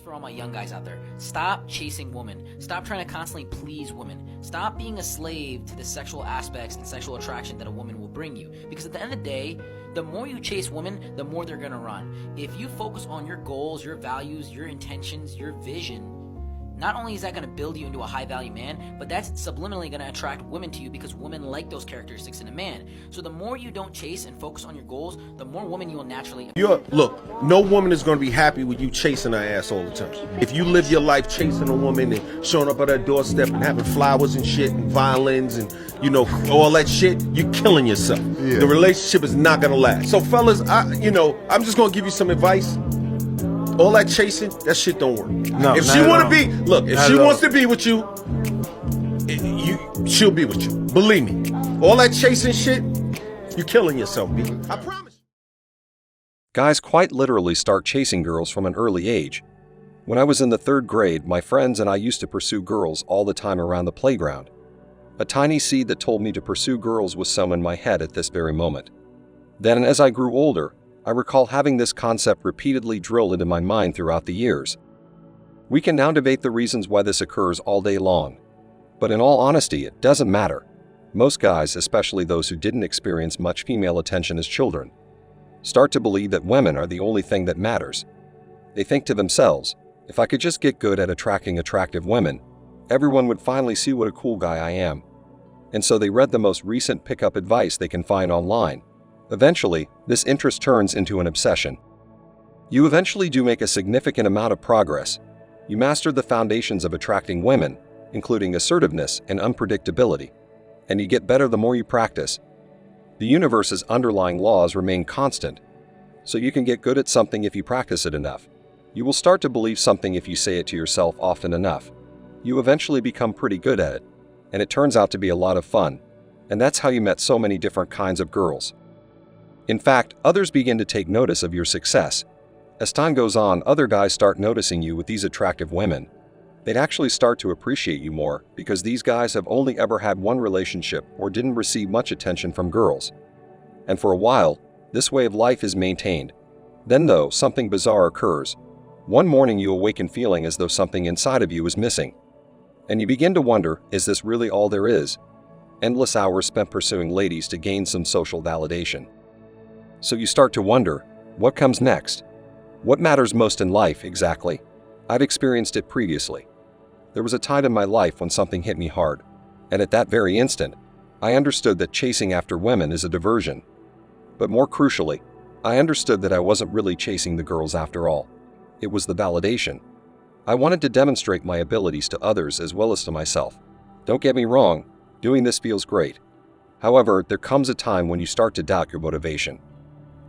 for all my young guys out there. Stop chasing women. Stop trying to constantly please women. Stop being a slave to the sexual aspects and sexual attraction that a woman will bring you. Because at the end of the day, the more you chase women, the more they're gonna run. If you focus on your goals, your values, your intentions, your vision, not only is that going to build you into a high-value man, but that's subliminally going to attract women to you because women like those characteristics in a man. So the more you don't chase and focus on your goals, the more women you will naturally... Look, no woman is going to be happy with you chasing her ass all the time. If you live your life chasing a woman and showing up at her doorstep and having flowers and shit and violins and, you know, all that shit, you're killing yourself. Yeah. The relationship is not going to last. So fellas, I'm just going to give you some advice. All that chasing, that shit don't work. No, if she want to be, look, if she wants to be with you, she'll be with you. Believe me. All that chasing shit, you're killing yourself, B. I promise. Guys quite literally start chasing girls from an early age. When I was in the 3rd grade, my friends and I used to pursue girls all the time around the playground. A tiny seed that told me to pursue girls was sown in my head at this very moment. Then, as I grew older, I recall having this concept repeatedly drilled into my mind throughout the years. We can now debate the reasons why this occurs all day long. But in all honesty, it doesn't matter. Most guys, especially those who didn't experience much female attention as children, start to believe that women are the only thing that matters. They think to themselves, if I could just get good at attracting attractive women, everyone would finally see what a cool guy I am. And so they read the most recent pickup advice they can find online. Eventually, this interest turns into an obsession. You eventually do make a significant amount of progress. You master the foundations of attracting women, including assertiveness and unpredictability, and you get better the more you practice. The universe's underlying laws remain constant, so you can get good at something if you practice it enough. You will start to believe something if you say it to yourself often enough. You eventually become pretty good at it, and it turns out to be a lot of fun, and that's how you met so many different kinds of girls. In fact, others begin to take notice of your success. As time goes on, other guys start noticing you with these attractive women. They'd actually start to appreciate you more because these guys have only ever had one relationship or didn't receive much attention from girls. And for a while, this way of life is maintained. Then though, something bizarre occurs. One morning you awaken feeling as though something inside of you is missing. And you begin to wonder, is this really all there is? Endless hours spent pursuing ladies to gain some social validation. So you start to wonder, what comes next? What matters most in life, exactly? I've experienced it previously. There was a time in my life when something hit me hard, and at that very instant, I understood that chasing after women is a diversion. But more crucially, I understood that I wasn't really chasing the girls after all. It was the validation. I wanted to demonstrate my abilities to others as well as to myself. Don't get me wrong, doing this feels great. However, there comes a time when you start to doubt your motivation.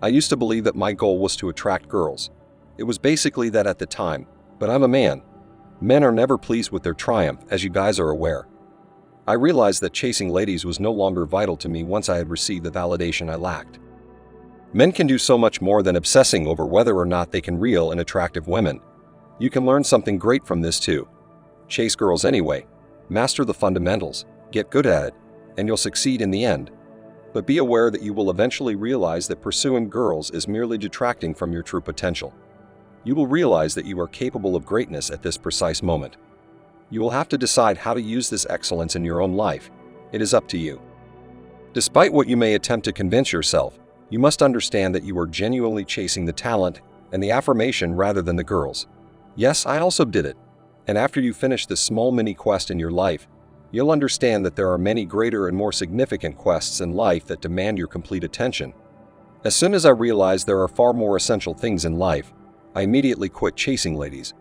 I used to believe that my goal was to attract girls. It was basically that at the time, but I'm a man. Men are never pleased with their triumph, as you guys are aware. I realized that chasing ladies was no longer vital to me once I had received the validation I lacked. Men can do so much more than obsessing over whether or not they can reel in attractive women. You can learn something great from this too. Chase girls anyway, master the fundamentals, get good at it, and you'll succeed in the end. But be aware that you will eventually realize that pursuing girls is merely detracting from your true potential. You will realize that you are capable of greatness at this precise moment. You will have to decide how to use this excellence in your own life. It is up to you. Despite what you may attempt to convince yourself, you must understand that you are genuinely chasing the talent and the affirmation rather than the girls. Yes, I also did it. And after you finish this small mini quest in your life, you'll understand that there are many greater and more significant quests in life that demand your complete attention. As soon as I realized there are far more essential things in life, I immediately quit chasing ladies.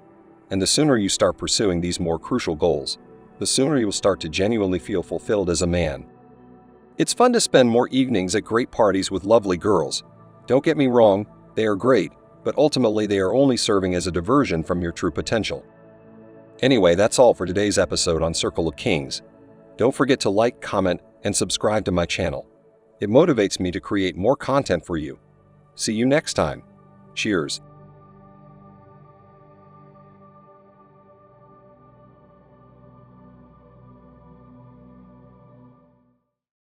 And the sooner you start pursuing these more crucial goals, the sooner you will start to genuinely feel fulfilled as a man. It's fun to spend more evenings at great parties with lovely girls. Don't get me wrong, they are great, but ultimately they are only serving as a diversion from your true potential. Anyway, that's all for today's episode on Circle of Kings. Don't forget to like, comment, and subscribe to my channel. It motivates me to create more content for you. See you next time. Cheers.